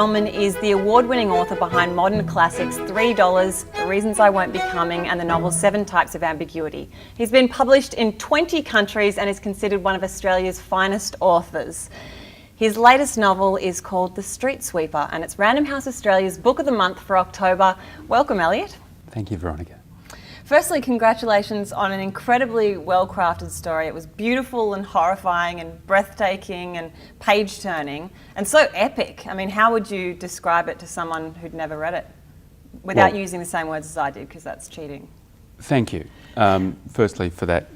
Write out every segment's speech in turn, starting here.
Perlman is the award-winning author behind modern classics $3, The Reasons I Won't Be Coming, and the novel 7 Types of Ambiguity. He's been published in 20 countries and is considered one of Australia's finest authors. His latest novel is called The Street Sweeper, and it's Random House Australia's Book of the Month for October. Welcome, Elliot. Thank you, Veronica. Firstly, congratulations on an incredibly well-crafted story. It was beautiful and horrifying and breathtaking and page-turning and so epic. I mean, how would you describe it to someone who'd never read it without using the same words as I did, because that's cheating? Thank you, firstly, for that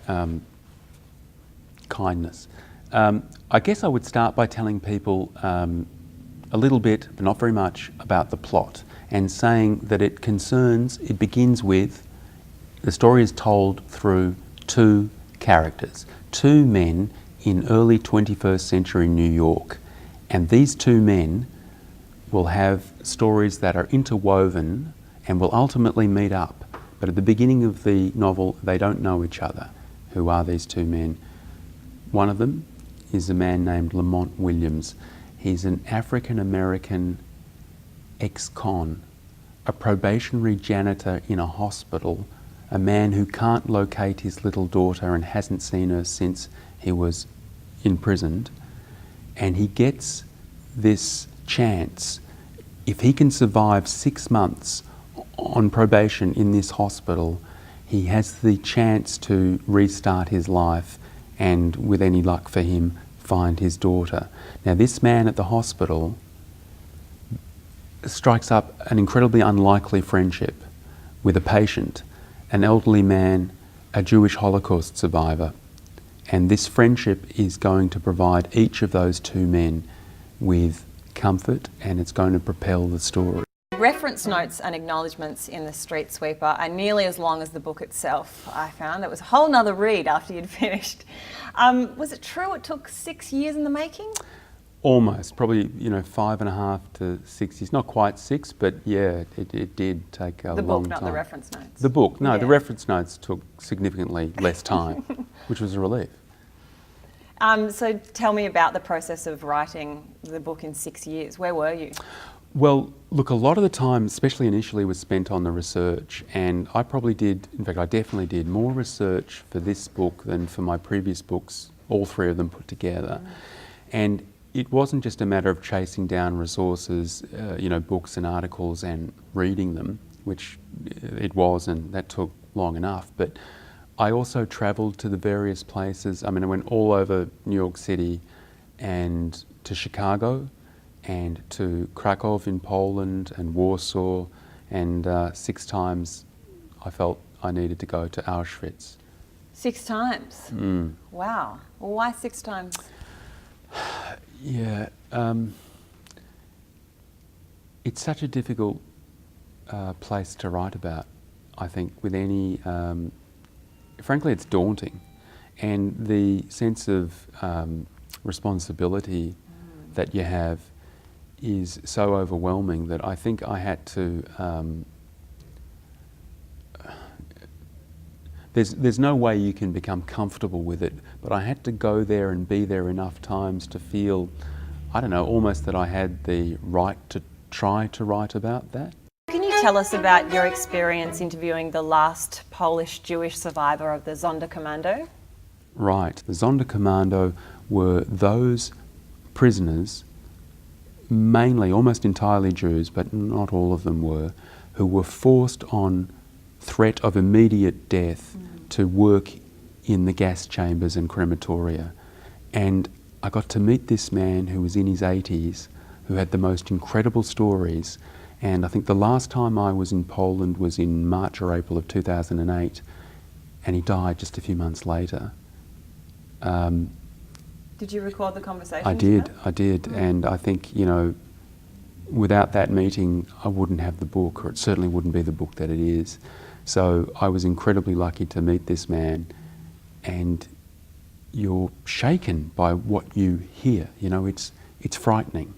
kindness. I guess I would start by telling people a little bit, but not very much, about the plot, and saying that it begins with, the story is told through 2 characters, 2 men in early 21st century New York. And these 2 men will have stories that are interwoven and will ultimately meet up. But at the beginning of the novel, they don't know each other. Who are these 2 men? One of them is a man named Lamont Williams. He's an African-American ex-con, a probationary janitor in a hospital, a man who can't locate his little daughter and hasn't seen her since he was imprisoned. And he gets this chance. If he can survive 6 months on probation in this hospital, he has the chance to restart his life and, with any luck for him, find his daughter. Now, this man at the hospital strikes up an incredibly unlikely friendship with a patient, an elderly man, a Jewish Holocaust survivor. And this friendship is going to provide each of those 2 men with comfort, and it's going to propel the story. Reference notes and acknowledgements in The Street Sweeper are nearly as long as the book itself, I found. It was a whole nother read after you'd finished. Was it true it took 6 years in the making? Almost, probably 5.5 to 6 years. Not quite 6, but yeah, it did take a long time. The book, not the reference notes. The book, no, yeah. The reference notes took significantly less time, which was a relief. So tell me about the process of writing the book in 6 years. Where were you? Well, look, a lot of the time, especially initially, was spent on the research, and I probably did, in fact I definitely did, more research for this book than for my previous books, all 3 of them put together. And it wasn't just a matter of chasing down resources, books and articles and reading them, which it was, and that took long enough, but I also travelled to the various places. I mean, I went all over New York City and to Chicago and to Krakow in Poland and Warsaw, and 6 times I felt I needed to go to Auschwitz. 6 times? Wow. Well, why 6 times? Yeah, it's such a difficult place to write about, I think, with any, frankly it's daunting, and the sense of responsibility that you have is so overwhelming that I think I had to, there's no way you can become comfortable with it, but I had to go there and be there enough times to feel, I don't know, almost that I had the right to try to write about that. Can you tell us about your experience interviewing the last Polish Jewish survivor of the Sonderkommando? Right. The Sonderkommando were those prisoners, mainly, almost entirely Jews, but not all of them were, who were forced on threat of immediate death to work in the gas chambers and crematoria. And I got to meet this man who was in his 80s, who had the most incredible stories. And I think the last time I was in Poland was in March or April of 2008, and he died just a few months later. Did you record the conversation? I did, and I think, without that meeting, I wouldn't have the book, or it certainly wouldn't be the book that it is. So I was incredibly lucky to meet this man, and you're shaken by what you hear. It's frightening.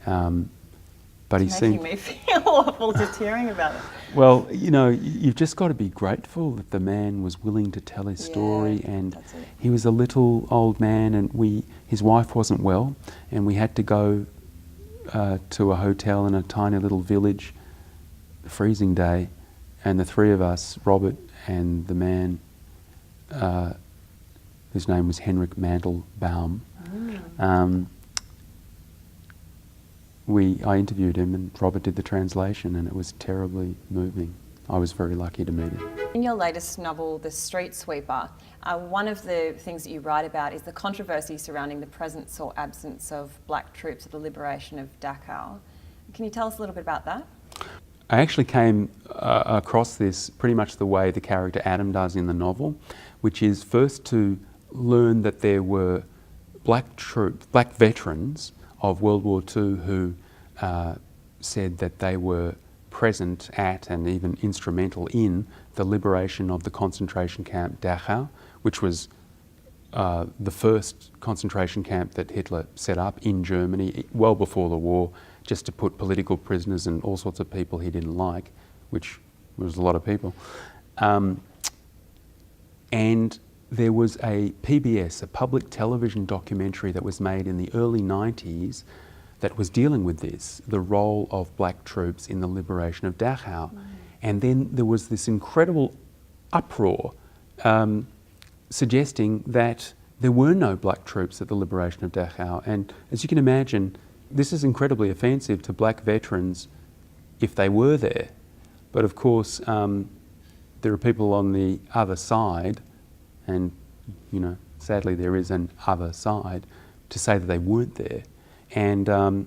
But it's making me feel awful just hearing about it. Well, you've just got to be grateful that the man was willing to tell his story, and he was a little old man, and his wife wasn't well, and we had to go to a hotel in a tiny little village, freezing day, and the three of us, Robert and the man whose name was Henrik Mantelbaum, I interviewed him, and Robert did the translation, and it was terribly moving. I was very lucky to meet him. In your latest novel, The Street Sweeper, one of the things that you write about is the controversy surrounding the presence or absence of black troops at the liberation of Dachau. Can you tell us a little bit about that? I actually came across this pretty much the way the character Adam does in the novel, which is first to learn that there were black veterans of World War II who said that they were present at and even instrumental in the liberation of the concentration camp Dachau, which was the first concentration camp that Hitler set up in Germany well before the war, just to put political prisoners and all sorts of people he didn't like, which was a lot of people. And there was a PBS, a public television documentary that was made in the early 90s that was dealing with this, the role of black troops in the liberation of Dachau. And then there was this incredible uproar suggesting that there were no black troops at the liberation of Dachau. And as you can imagine, this is incredibly offensive to black veterans if they were there. But of course, there are people on the other side, and you know, sadly there is an other side, to say that they weren't there. And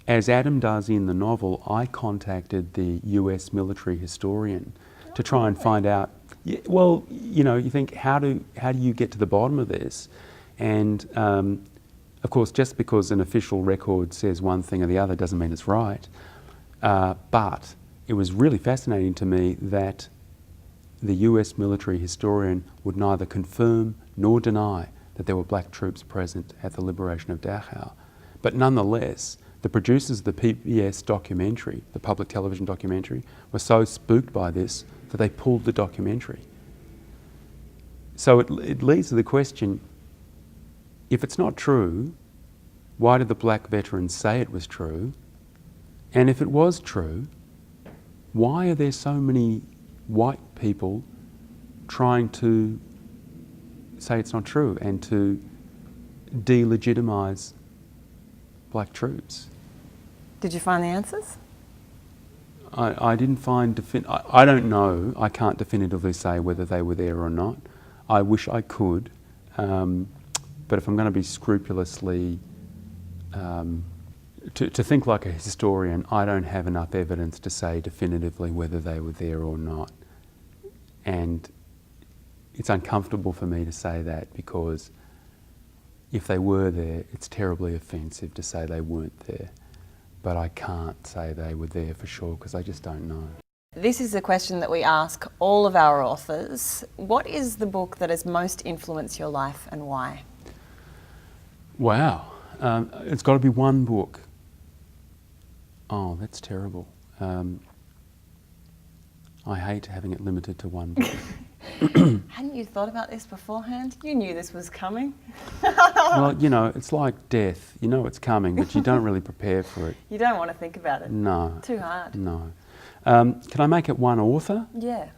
as Adam does in the novel, I contacted the US military historian to try and find out, well, you know, you think, how do you get to the bottom of this? And of course, just because an official record says one thing or the other doesn't mean it's right. But it was really fascinating to me that the US military historian would neither confirm nor deny that there were black troops present at the liberation of Dachau. But nonetheless, the producers of the PBS documentary, the public television documentary, were so spooked by this that they pulled the documentary. So it leads to the question, if it's not true, why did the black veterans say it was true? And if it was true, why are there so many white people trying to say it's not true and to delegitimise black troops? Did you find the answers? I didn't find, I don't know, I can't definitively say whether they were there or not. I wish I could, but if I'm going to be scrupulously, to think like a historian, I don't have enough evidence to say definitively whether they were there or not. And it's uncomfortable for me to say that, because if they were there, it's terribly offensive to say they weren't there. But I can't say they were there for sure, because I just don't know. This is a question that we ask all of our authors. What is the book that has most influenced your life, and why? Wow. It's got to be one book. Oh, that's terrible. I hate having it limited to one book. Hadn't you thought about this beforehand? You knew this was coming. Well, you know, it's like death. You know it's coming, but you don't really prepare for it. You don't want to think about it. No. Too hard. No. Can I make it one author? Yeah.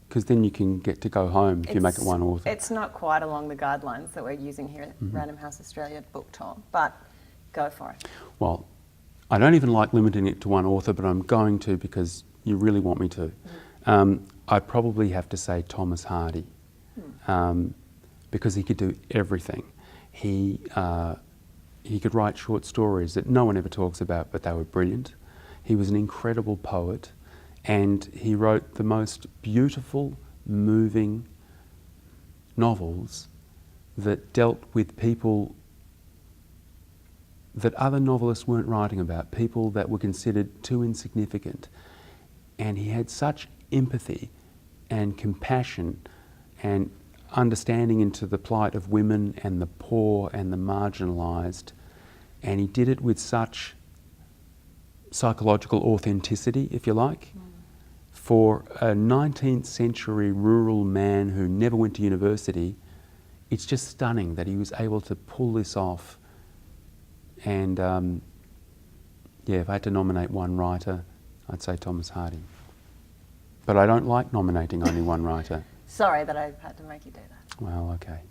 Because then you can get to go home if you make it one author. It's not quite along the guidelines that we're using here at Random House Australia Book Tour, but go for it. Well, I don't even like limiting it to one author, but I'm going to because you really want me to. I'd probably have to say Thomas Hardy, because he could do everything. He could write short stories that no one ever talks about, but they were brilliant. He was an incredible poet, and he wrote the most beautiful, moving novels that dealt with people that other novelists weren't writing about, people that were considered too insignificant. And he had such empathy and compassion and understanding into the plight of women and the poor and the marginalised, and he did it with such psychological authenticity, if you like. For a 19th century rural man who never went to university, it's just stunning that he was able to pull this off. And Yeah, if I had to nominate one writer, I'd say Thomas Hardy. But I don't like nominating only one writer. Sorry that I had to make you do that. Well, okay.